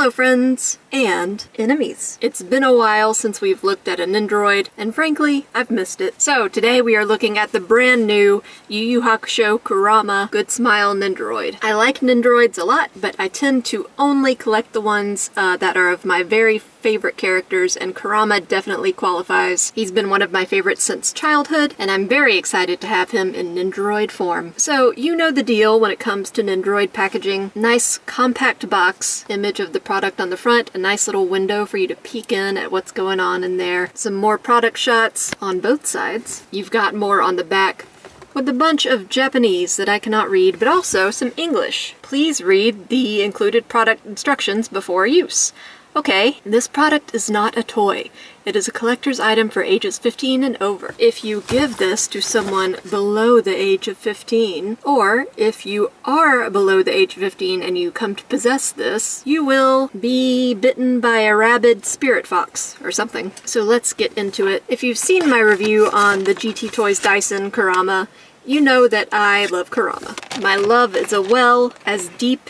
Hello friends and enemies. It's been a while since we've looked at a Nendoroid, and frankly, I've missed it. So today we are looking at the brand new Yu Yu Hakusho Kurama Good Smile Nendoroid. I like Nendoroids a lot, but I tend to only collect the ones that are of my very favorite characters, and Kurama definitely qualifies. He's been one of my favorites since childhood, and I'm very excited to have him in Nendoroid form. So you know the deal when it comes to Nendoroid packaging. Nice compact box, image of the product on the front, a nice little window for you to peek in at what's going on in there. Some more product shots on both sides. You've got more on the back with a bunch of Japanese that I cannot read, but also some English. Please read the included product instructions before use. Okay, this product is not a toy. It is a collector's item for ages 15 and over. If you give this to someone below the age of 15, or if you are below the age of 15 and you come to possess this, you will be bitten by a rabid spirit fox or something. So let's get into it. If you've seen my review on the GT Toys Dyson Kurama, you know that I love Kurama. My love is a well as deep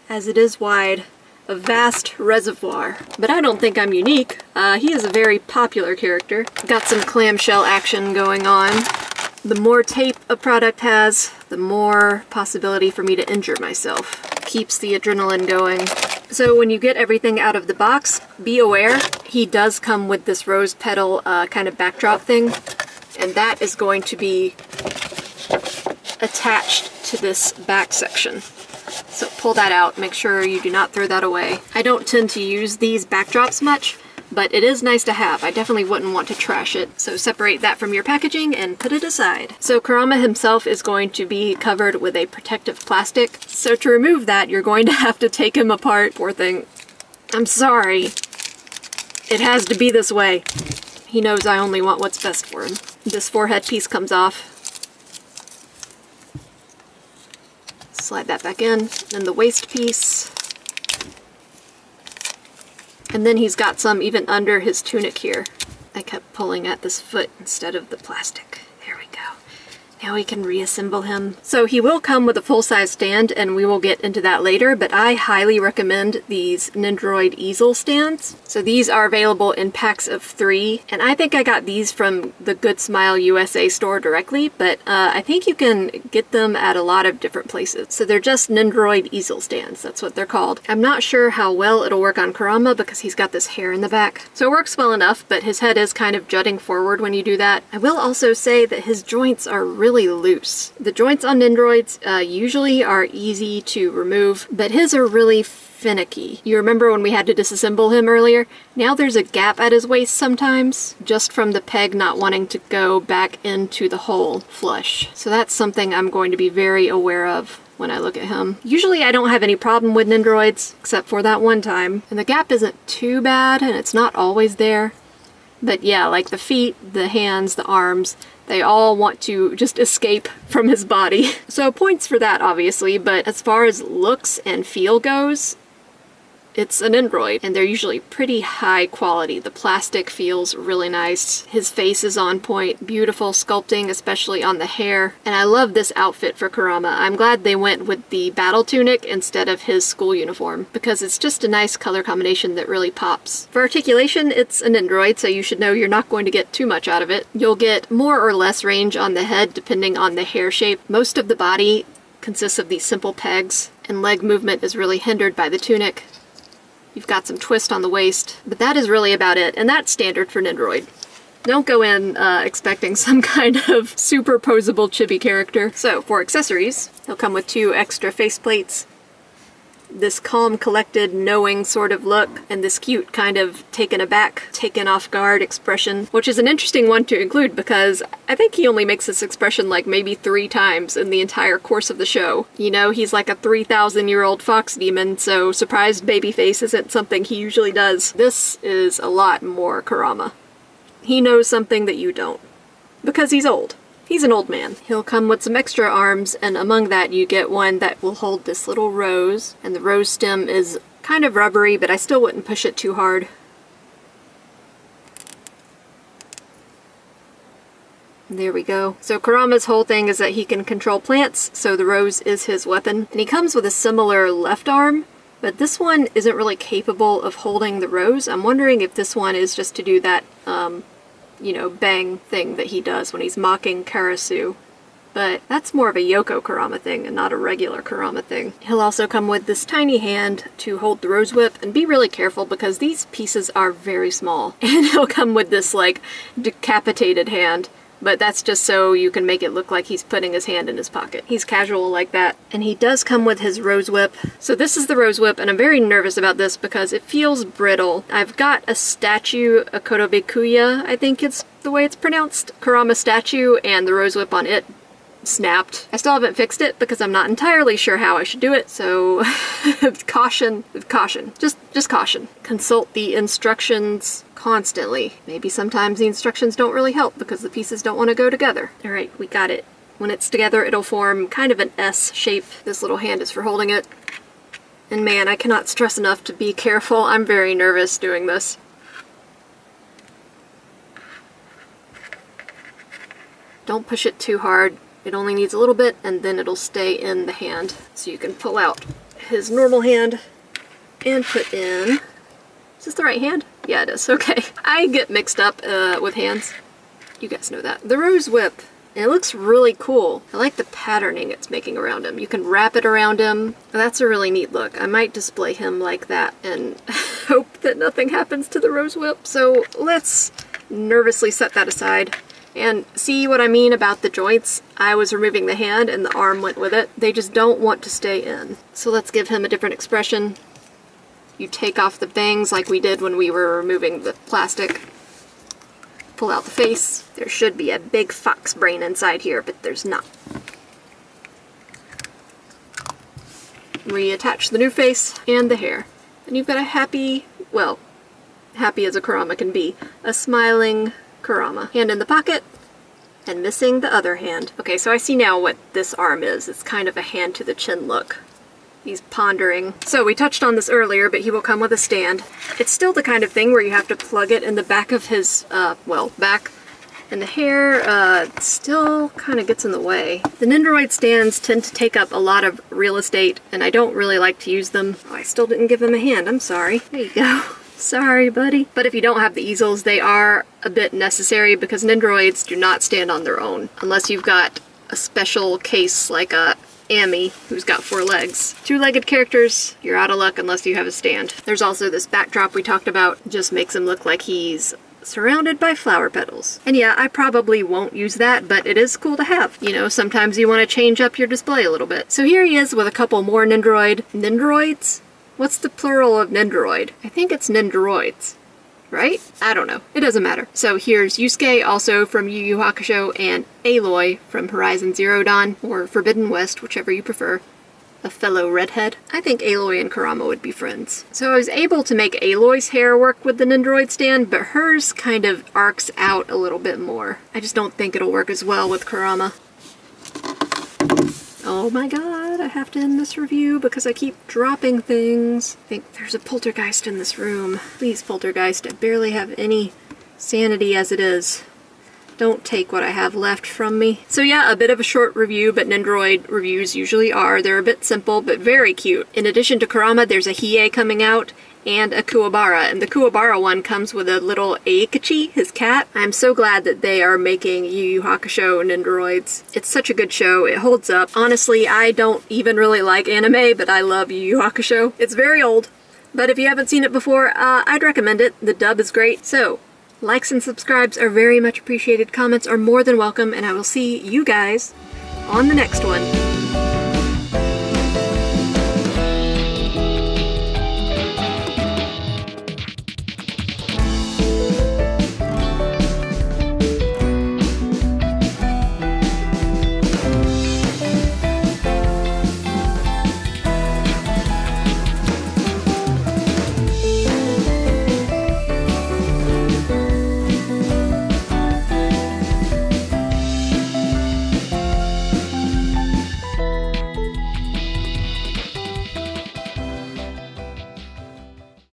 as it is wide. A vast reservoir. But I don't think I'm unique. He is a very popular character. Got some clamshell action going on. The more tape a product has, the more possibility for me to injure myself. Keeps the adrenaline going. So when you get everything out of the box, be aware he does come with this rose petal kind of backdrop thing, and that is going to be attached to this back section. So pull that out, make sure you do not throw that away. I don't tend to use these backdrops much, but it is nice to have. I definitely wouldn't want to trash it. So separate that from your packaging and put it aside. So Kurama himself is going to be covered with a protective plastic. So to remove that, you're going to have to take him apart. Poor thing. I'm sorry. It has to be this way. He knows I only want what's best for him. This forehead piece comes off. Slide that back in, then the waist piece. And then he's got some even under his tunic here. I kept pulling at this foot instead of the plastic. There we go. Now we can reassemble him. So he will come with a full-size stand, and we will get into that later, but I highly recommend these Nendoroid easel stands. So these are available in packs of 3, and I think I got these from the Good Smile USA store directly, but I think you can get them at a lot of different places. So they're just Nendoroid easel stands, that's what they're called. I'm not sure how well it'll work on Kurama because he's got this hair in the back. So it works well enough, but his head is kind of jutting forward when you do that. I will also say that his joints are really loose. The joints on Nendoroids usually are easy to remove, but his are really finicky. You remember when we had to disassemble him earlier? Now there's a gap at his waist sometimes, just from the peg not wanting to go back into the hole flush. So that's something I'm going to be very aware of when I look at him. Usually I don't have any problem with Nendoroids, except for that one time. And the gap isn't too bad, and it's not always there. But yeah, like the feet, the hands, the arms, they all want to just escape from his body. So points for that, obviously, but as far as looks and feel goes, it's an Nendoroid, and they're usually pretty high quality. The plastic feels really nice. His face is on point. Beautiful sculpting, especially on the hair. And I love this outfit for Kurama. I'm glad they went with the battle tunic instead of his school uniform, because it's just a nice color combination that really pops. For articulation, it's a Nendoroid, so you should know you're not going to get too much out of it. You'll get more or less range on the head depending on the hair shape. Most of the body consists of these simple pegs, and leg movement is really hindered by the tunic. You've got some twist on the waist, but that is really about it, and that's standard for Nendoroid. Don't go in expecting some kind of super posable chibi character. So for accessories, he'll come with 2 extra faceplates, this calm, collected, knowing sort of look, and this cute kind of taken aback, taken off guard expression, which is an interesting one to include because I think he only makes this expression like maybe 3 times in the entire course of the show. You know, he's like a 3,000-year-old fox demon, so surprised baby face isn't something he usually does. This is a lot more Kurama. He knows something that you don't, because he's old. He's an old man. He'll come with some extra arms, and among that you get one that will hold this little rose, and the rose stem is kind of rubbery, but I still wouldn't push it too hard. There we go. So Kurama's whole thing is that he can control plants, so the rose is his weapon. And he comes with a similar left arm, but this one isn't really capable of holding the rose. I'm wondering if this one is just to do that, you know, bang thing that he does when he's mocking Karasu. But that's more of a Yoko Kurama thing and not a regular Kurama thing. He'll also come with this tiny hand to hold the rose whip, and be really careful because these pieces are very small. And he'll come with this like decapitated hand, but that's just so you can make it look like he's putting his hand in his pocket. He's casual like that. And he does come with his rose whip. So this is the rose whip, and I'm very nervous about this because it feels brittle. I've got a statue, a Korobekuya, I think it's the way it's pronounced, Kurama statue, and the rose whip on it snapped. I still haven't fixed it because I'm not entirely sure how I should do it, so caution, just caution. Consult the instructions constantly. Maybe sometimes the instructions don't really help because the pieces don't want to go together. Alright, we got it. When it's together, it'll form kind of an S shape. This little hand is for holding it. And man, I cannot stress enough to be careful. I'm very nervous doing this. Don't push it too hard. It only needs a little bit, and then it'll stay in the hand. So you can pull out his normal hand and put in... Is this the right hand? Yeah, it is. Okay. I get mixed up with hands. You guys know that. The rose whip. And it looks really cool. I like the patterning it's making around him. You can wrap it around him. That's a really neat look. I might display him like that and hope that nothing happens to the rose whip. So let's nervously set that aside. And see what I mean about the joints? I was removing the hand and the arm went with it. They just don't want to stay in. So let's give him a different expression. You take off the bangs like we did when we were removing the plastic. Pull out the face. There should be a big fox brain inside here, but there's not. Reattach the new face and the hair. And you've got a happy, well, happy as a Kurama can be, a smiling Kurama. Hand in the pocket, and missing the other hand. Okay, so I see now what this arm is. It's kind of a hand to the chin look. He's pondering. So we touched on this earlier, but he will come with a stand. It's still the kind of thing where you have to plug it in the back of his, well, back. And the hair still kind of gets in the way. The Nendoroid stands tend to take up a lot of real estate, and I don't really like to use them. Oh, I still didn't give him a hand. I'm sorry. There you go. Sorry, buddy. But if you don't have the easels, they are a bit necessary because Nendoroids do not stand on their own unless you've got a special case like a Amy, who's got 4 legs. 2-legged characters, you're out of luck unless you have a stand. There's also this backdrop we talked about. Just makes him look like he's surrounded by flower petals. And yeah, I probably won't use that, but it is cool to have. You know, sometimes you want to change up your display a little bit. So here he is with a couple more Nendoroids? What's the plural of Nendoroid? I think it's Nendoroids, right? I don't know. It doesn't matter. So here's Yusuke, also from Yu Yu Hakusho, and Aloy from Horizon Zero Dawn, or Forbidden West, whichever you prefer. A fellow redhead. I think Aloy and Kurama would be friends. So I was able to make Aloy's hair work with the Nendoroid stand, but hers kind of arcs out a little bit more. I just don't think it'll work as well with Kurama. Oh my god, I have to end this review because I keep dropping things. I think there's a poltergeist in this room. Please, poltergeist, I barely have any sanity as it is. Don't take what I have left from me. So yeah, a bit of a short review, but Nendoroid reviews usually are. They're a bit simple, but very cute. In addition to Kurama, there's a Hiei coming out, and a Kuwabara, and the Kuwabara one comes with a little Aikachi, his cat. I'm so glad that they are making Yu Yu Hakusho Nendoroids. It's such a good show, it holds up. Honestly, I don't even really like anime, but I love Yu Yu Hakusho. It's very old, but if you haven't seen it before, I'd recommend it. The dub is great. So, likes and subscribes are very much appreciated, comments are more than welcome, and I will see you guys on the next one.